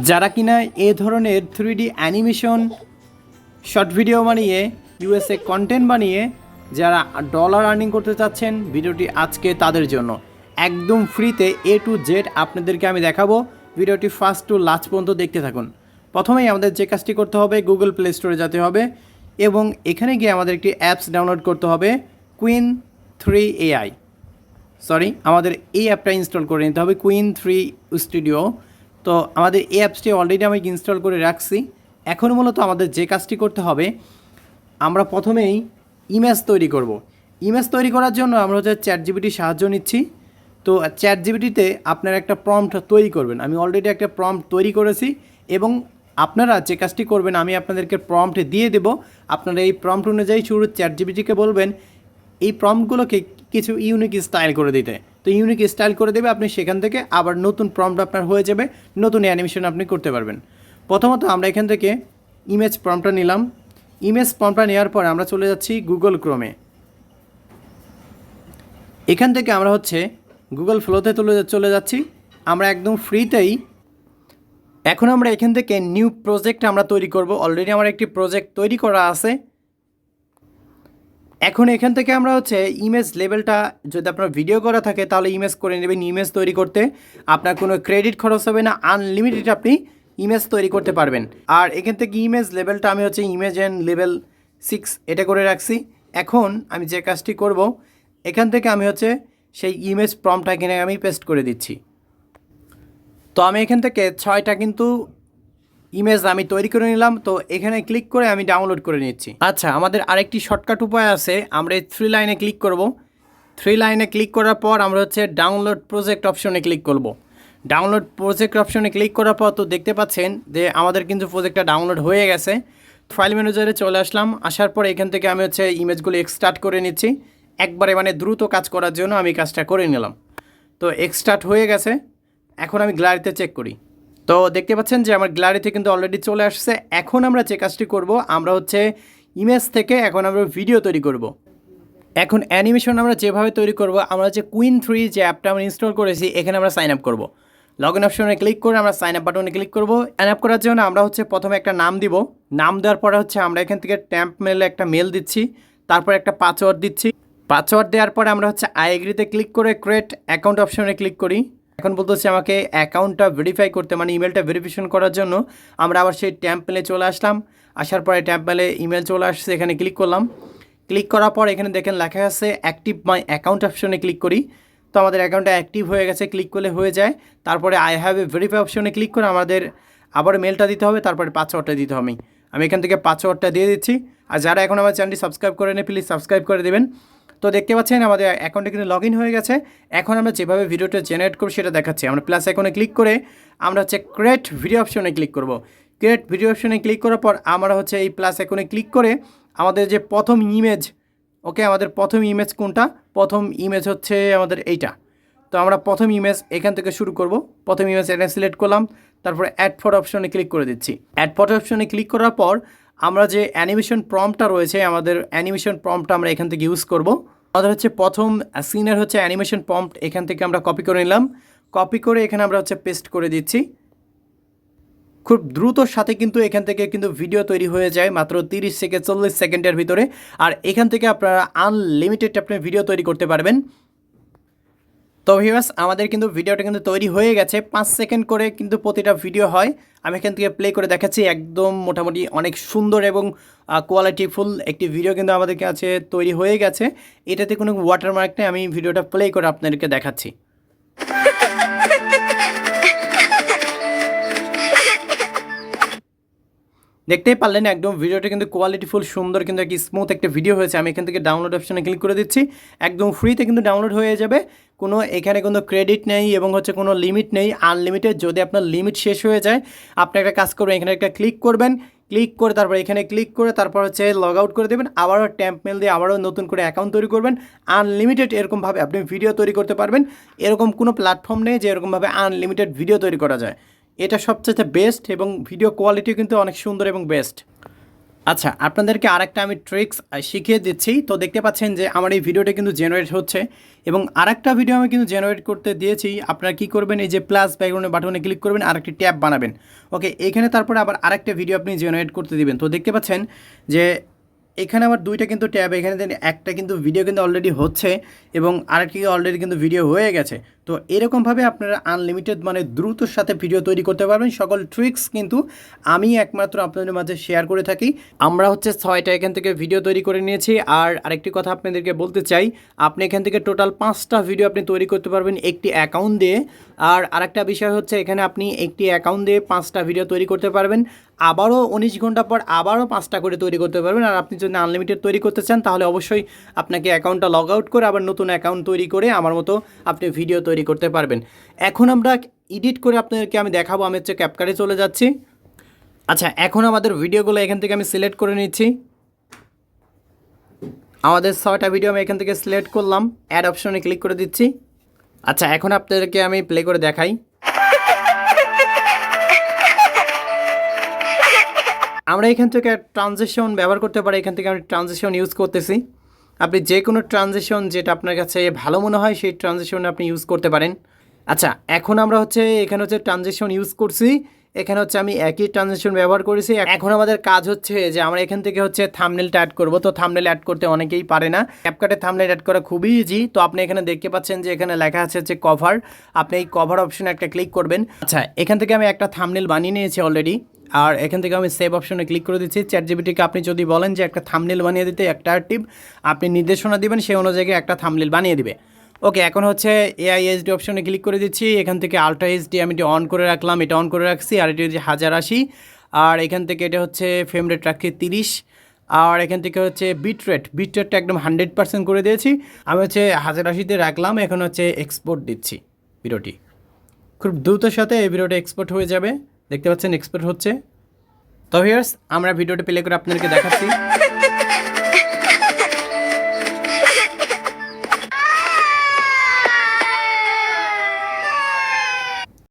যারা কিনা এ ধরনের 3D অ্যানিমেশন শর্ট ভিডিও বানিয়ে ইউএসএ কন্টেন্ট বানিয়ে যারা ডলার আর্নিং করতে চাচ্ছেন, ভিডিওটি আজকে তাদের জন্য একদম ফ্রিতে A to Z আপনাদেরকে আমি দেখাবো। ভিডিওটি ফার্স্ট টু লাস্ট পর্যন্ত দেখতে থাকুন। প্রথমেই আমাদের যে কাজটি করতে হবে, গুগল প্লে স্টোরে যেতে হবে এবং এখানে গিয়ে আমাদের একটি অ্যাপস ডাউনলোড করতে হবে, কুইন 3 AI। আমাদের এই অ্যাপটা ইনস্টল করে নিতে হবে, কুইন 3 স্টুডিও। তো আমাদের এই অ্যাপসটি অলরেডি আমি ইনস্টল করে রাখছি। এখন মূলত আমাদের যে কাজটি করতে হবে, আমরা প্রথমেই ইমেজ তৈরি করব। ইমেজ তৈরি করার জন্য আমরা হচ্ছে চ্যাটজিপিটির সাহায্য নিচ্ছি। তো চ্যাটজিপিটিতে আপনারা একটা প্রম্পট তৈরি করবেন। আমি অলরেডি একটা প্রম্পট তৈরি করেছি এবং আপনারা যে কাজটি করবেন আমি আপনাদেরকে প্রম্পট দিয়ে দেব। আপনারা এই প্রম্পট অনুযায়ী শুরু চ্যাটজিপিটিকে বলবেন এই প্রম্পটগুলোকে কিছু ইউনিক স্টাইল করে দিতে। তো ইউনিক স্টাইল করে দেবে, আপনি সেখান থেকে আবার নতুন প্রম্পট আপনার হয়ে যাবে, নতুন অ্যানিমেশন আপনি করতে পারবেন। প্রথমত আমরা এখান থেকে ইমেজ প্রম্পটটা নিলাম। ইমেজ প্রম্পটটা নেওয়ার পর আমরা চলে যাচ্ছি গুগল ক্রোমে। এখান থেকে আমরা হচ্ছে গুগল ফ্লোতে চলে যাচ্ছি। আমরা একদম ফ্রিতেই এখন আমরা এখান থেকে নিউ প্রজেক্ট আমরা তৈরি করব। অলরেডি আমার একটি প্রজেক্ট তৈরি করা আছে। এখন এখান থেকে আমরা হচ্ছে ইমেজ লেভেলটা, যদি আপনার ভিডিও করা থাকে তাহলে ইমেজ করে নেবেন। ইমেজ তৈরি করতে আপনার কোনো ক্রেডিট খরচ হবে না, আনলিমিটেড আপনি ইমেজ তৈরি করতে পারবেন। আর এখান থেকে ইমেজ লেভেলটা আমি হচ্ছে ইমেজ অ্যান্ড লেভেল 6 এটা করে রাখছি। এখন আমি যে কাজটি করব, এখান থেকে আমি হচ্ছে সেই ইমেজ প্রম্পটটা কিনে আমি পেস্ট করে দিচ্ছি। তো আমি এখান থেকে 6টা কিন্তু ইমেজ আমি তৈরি করে নিলাম। তো এখানে ক্লিক করে আমি ডাউনলোড করে নিচ্ছি। আচ্ছা, আমাদের আরেকটি শর্টকাট উপায় আছে। আমরা এই 3 লাইনে ক্লিক করব। 3 লাইনে ক্লিক করার পর আমরা হচ্ছে ডাউনলোড প্রজেক্ট অপশনে ক্লিক করব। ডাউনলোড প্রজেক্ট অপশনে ক্লিক করার পর তো দেখতে পাচ্ছেন যে আমাদের কিন্তু প্রজেক্টটা ডাউনলোড হয়ে গেছে। ফাইল ম্যানেজারে চলে আসলাম। আসার পর এখান থেকে আমি হচ্ছে ইমেজগুলো এক্সট্রাক্ট করে নিচ্ছি। একবারে মানে দ্রুত কাজ করার জন্য আমি কাজটা করে নিলাম। তো এক্সট্রাক্ট হয়ে গেছে। এখন আমি গ্যালারিতে চেক করি। তো দেখতে পাচ্ছেন যে আমার গ্যালারিতে কিন্তু অলরেডি চলে আসছে। এখন আমরা যে কাজটি করব, আমরা হচ্ছে ইমেজ থেকে এখন আমরা ভিডিও তৈরি করব। এখন অ্যানিমেশন আমরা যেভাবে তৈরি করব, আমরা যে কুইন 3 যে অ্যাপটা আমরা ইনস্টল করেছি এখানে আমরা সাইন আপ করব। লগ ইন অপশনে ক্লিক করে আমরা সাইন আপ বাটনে ক্লিক করব। সাইন আপ করার জন্য আমরা হচ্ছে প্রথমে একটা নাম দিব। নাম দেওয়ার পরে হচ্ছে আমরা এখান থেকে ট্যাম্প মেলে একটা মেল দিচ্ছি, তারপর একটা পাসওয়ার্ড দিচ্ছি। পাসওয়ার্ড দেওয়ার পরে আমরা হচ্ছে আই এগ্রিতে ক্লিক করে ক্রিয়েট অ্যাকাউন্ট অপশনে ক্লিক করি। এখন বলতেছে আমাকে অ্যাকাউন্টটা ভেরিফাই করতে, মানে ইমেলটা ভেরিফিকেশন করার জন্য আমরা আবার সেই ট্যাম্প মেলে চলে আসলাম। আসার পরে ট্যাম্প মেলে ইমেল চলে আসছে, এখানে ক্লিক করলাম। ক্লিক করার পর এখানে দেখেন লেখা আছে অ্যাক্টিভ মাই অ্যাকাউন্ট অপশনে ক্লিক করি। তো আমাদের অ্যাকাউন্টটা অ্যাক্টিভ হয়ে গেছে, ক্লিক করলে হয়ে যায়। তারপরে আই হ্যাভ এ ভেরিফাই অপশনে ক্লিক করে আমাদের আবার মেলটা দিতে হবে, তারপরে পাসওয়ার্ডটা দিতে হবে। আমি এখান থেকে পাসওয়ার্ডটা দিয়ে দিচ্ছি। আর যারা এখন আমার চ্যানেলটি সাবস্ক্রাইব করে নেই প্লিজ সাবস্ক্রাইব করে দেবেন। তো দেখতে পাচ্ছেন আমাদের অ্যাকাউন্টে কিন্তু লগ ইন হয়ে গেছে। এখন আমরা যেভাবে ভিডিওটা জেনারেট করব সেটা দেখাচ্ছি। আমরা প্লাস আইকনে ক্লিক করে আমরা হচ্ছে ক্রিয়েট ভিডিও অপশনে ক্লিক করব। ক্রিয়েট ভিডিও অপশনে ক্লিক করার পর আমরা হচ্ছে এই প্লাস আইকনে ক্লিক করে আমাদের যে প্রথম ইমেজ, আমাদের প্রথম ইমেজ কোনটা, প্রথম ইমেজ হচ্ছে আমাদের এইটা। তো আমরা প্রথম ইমেজ এখান থেকে শুরু করব। প্রথম ইমেজ এটা সিলেক্ট করলাম, তারপরে অ্যাড ফটো অপশনে ক্লিক করে দিচ্ছি। অ্যাড ফটো অপশনে ক্লিক করার পর আমরা যে অ্যানিমেশন প্রম্পটটা রয়েছে, আমাদের অ্যানিমেশন প্রম্পটটা আমরা এখান থেকে ইউজ করব। আমাদের হচ্ছে প্রথম সিনের হচ্ছে অ্যানিমেশন প্রম্পট, এখান থেকে আমরা কপি করে নিলাম। কপি করে এখানে আমরা হচ্ছে পেস্ট করে দিচ্ছি। খুব দ্রুতর সাথে কিন্তু এখান থেকে কিন্তু ভিডিও তৈরি হয়ে যায় মাত্র 30 থেকে 40 সেকেন্ডের ভিতরে। আর এখান থেকে আপনারা আনলিমিটেড আপনি ভিডিও তৈরি করতে পারবেন। তো ভিউয়ার্স, আমাদের কিন্তু ভিডিওটা কিন্তু তৈরি হয়ে গেছে। 5 সেকেন্ড করে কিন্তু প্রতিটা ভিডিও হয়। আমি এখান থেকে প্লে করে দেখাচ্ছি। একদম মোটামুটি অনেক সুন্দর এবং কোয়ালিটিফুল একটি ভিডিও কিন্তু আমাদের কাছে তৈরি হয়ে গেছে। এটাতে কোনো ওয়াটারমার্ক নেই। আমি ভিডিওটা প্লে করে আপনাদেরকে দেখাচ্ছি। দেখতেই পারলেন একদম ভিডিওটা কিন্তু কোয়ালিটিফুল সুন্দর কিন্তু একটি স্মুথ একটা ভিডিও হয়েছে। আমি এখান থেকে ডাউনলোড অপশনে ক্লিক করে দিচ্ছি। একদম ফ্রিতে কিন্তু ডাউনলোড হয়ে যাবে। এখানে কোনো ক্রেডিট নেই এবং হচ্ছে কোনো লিমিট নেই, আনলিমিটেড। যদি আপনার লিমিট শেষ হয়ে যায় আপনি একটা কাজ করবেন, এখানে একটা ক্লিক করবেন, ক্লিক করে তারপর এখানে ক্লিক করে তারপর হচ্ছে লগ আউট করে দেবেন। আবারও ট্যাম্প মেল দিয়ে আবারও নতুন করে অ্যাকাউন্ট তৈরি করবেন। আনলিমিটেড এরকমভাবে আপনি ভিডিও তৈরি করতে পারবেন। এরকম কোনো প্ল্যাটফর্ম নেই যে এরকমভাবে আনলিমিটেড ভিডিও তৈরি করা যায়। এটা সবচেয়ে বেস্ট এবং ভিডিও কোয়ালিটিও কিন্তু অনেক সুন্দর এবং বেস্ট। আচ্ছা, আপনাদেরকে আরেকটা আমি ট্রিক্স শিখিয়ে দিচ্ছি। তো দেখতে পাচ্ছেন যে আমার এই ভিডিওটা কিন্তু জেনারেট হচ্ছে এবং আরেকটা ভিডিও আমি কিন্তু জেনারেট করতে দিয়েছি। আপনারা কি করবেন, এই যে প্লাস ব্যাকগ্রাউন্ডের বাটনে ক্লিক করবেন, আরেকটি ট্যাব বানাবেন। ওকে, এখানে তারপরে আবার আরেকটা ভিডিও আপনি জেনারেট করতে দিবেন। তো দেখতে পাচ্ছেন যে এখানে আবার দুইটা কিন্তু ট্যাব, এখানে একটা কিন্তু ভিডিও কিন্তু অলরেডি হচ্ছে এবং আরেকটি অলরেডি কিন্তু ভিডিও হয়ে গেছে। তো এরকমভাবে আপনারা আনলিমিটেড মানে দ্রুতর সাথে ভিডিও তৈরি করতে পারবেন। সকল ট্রিক্স কিন্তু আমি একমাত্র আপনাদের মাঝে শেয়ার করে থাকি। আমরা হচ্ছে 6টা এখান থেকে ভিডিও তৈরি করে নিয়েছি। আর আরেকটি কথা আপনাদেরকে বলতে চাই, আপনি এখান থেকে টোটাল 5টা ভিডিও আপনি তৈরি করতে পারবেন একটি অ্যাকাউন্ট দিয়ে। আর আরেকটা বিষয় হচ্ছে, এখানে আপনি একটি অ্যাকাউন্ট দিয়ে 5টা ভিডিও তৈরি করতে পারবেন, আবারও 19 ঘন্টা পর আবারও 5টা করে তৈরি করতে পারবেন। আর আপনি যদি আনলিমিটেড তৈরি করতে চান তাহলে অবশ্যই আপনাকে অ্যাকাউন্টটা লগ আউট করে আবার নতুন অ্যাকাউন্ট তৈরি করে আমার মতো আপনি ভিডিও তৈরি করতে পারবেন। এখন আমরা এডিট করে আপনাদেরকে আমি দেখাবো। আমি হচ্ছে ক্যাপকাটে চলে যাচ্ছি। আচ্ছা, এখন আমাদের ভিডিওগুলো এখান থেকে আমি সিলেক্ট করে নিচ্ছি। আমাদের 6টা ভিডিও আমি এখান থেকে সিলেক্ট করলাম, অ্যাড অপশনে ক্লিক করে দিচ্ছি। আচ্ছা, এখন আপনাদেরকে আমি প্লে করে দেখাই। আমরা এখান থেকে ট্রানজিশন ব্যবহার করতে পারি। এখান থেকে আমি ট্রানজিশন ইউজ করতেছি। আপনি যে কোনো ট্রানজিশন যেটা আপনার কাছে ভালো মনে হয় সেই ট্রানজিশন আপনি ইউজ করতে পারেন। আচ্ছা, এখন আমরা হচ্ছে এখানে হচ্ছে ট্রানজিশন ইউজ করছি। এখানে হচ্ছে আমি একই ট্রানজিশন ব্যবহার করেছি। এখন আমাদের কাজ হচ্ছে যে আমরা এখান থেকে হচ্ছে থাম্বনেলটা অ্যাড করব। তো থাম্বনেল অ্যাড করতে অনেকেই পারে না। ক্যাপকাটে থাম্বনেল অ্যাড করা খুবই ইজি। তো আপনি এখানে দেখতে পাচ্ছেন যে এখানে লেখা আছে হচ্ছে কভার। আপনি এই কভার অপশনে একটা ক্লিক করবেন। আচ্ছা, এখান থেকে আমি একটা থাম্বনেল বানিয়ে নিয়েছি অলরেডি। আর এখান থেকে আমি সেভ অপশনে ক্লিক করে দিচ্ছি। চ্যাটজিপিটিকে আপনি যদি বলেন যে একটা থাম্বনেল বানিয়ে দিতে, একটা টিপ আপনি নির্দেশনা দিবেন, সেই অনুযায়ী একটা থাম্বনেল বানিয়ে দিবে। ওকে, এখন হচ্ছে এআই এইচডি অপশনে ক্লিক করে দিচ্ছি। এখান থেকে আলট্রা এইচডি আমি এটা অন করে রাখলাম, এটা অন করে রাখছি। আর এটা হচ্ছে 1080। আর এখান থেকে এটা হচ্ছে ফ্রেম রেট রাখছি 30। আর এখান থেকে হচ্ছে বিট রেটটা একদম 100% করে দিয়েছি। আমি হচ্ছে 1080-তে রাখলাম। এখন হচ্ছে এক্সপোর্ট দিচ্ছি ভিডিওটি। খুব দ্রুতের সাথে এই ভিডিওটা এক্সপোর্ট হয়ে যাবে। দেখতে পাচ্ছেন এক্সপোর্ট হচ্ছে। তো ভিউয়ার্স, আমরা ভিডিওটা প্লে করে আপনাদেরকে দেখাচ্ছি।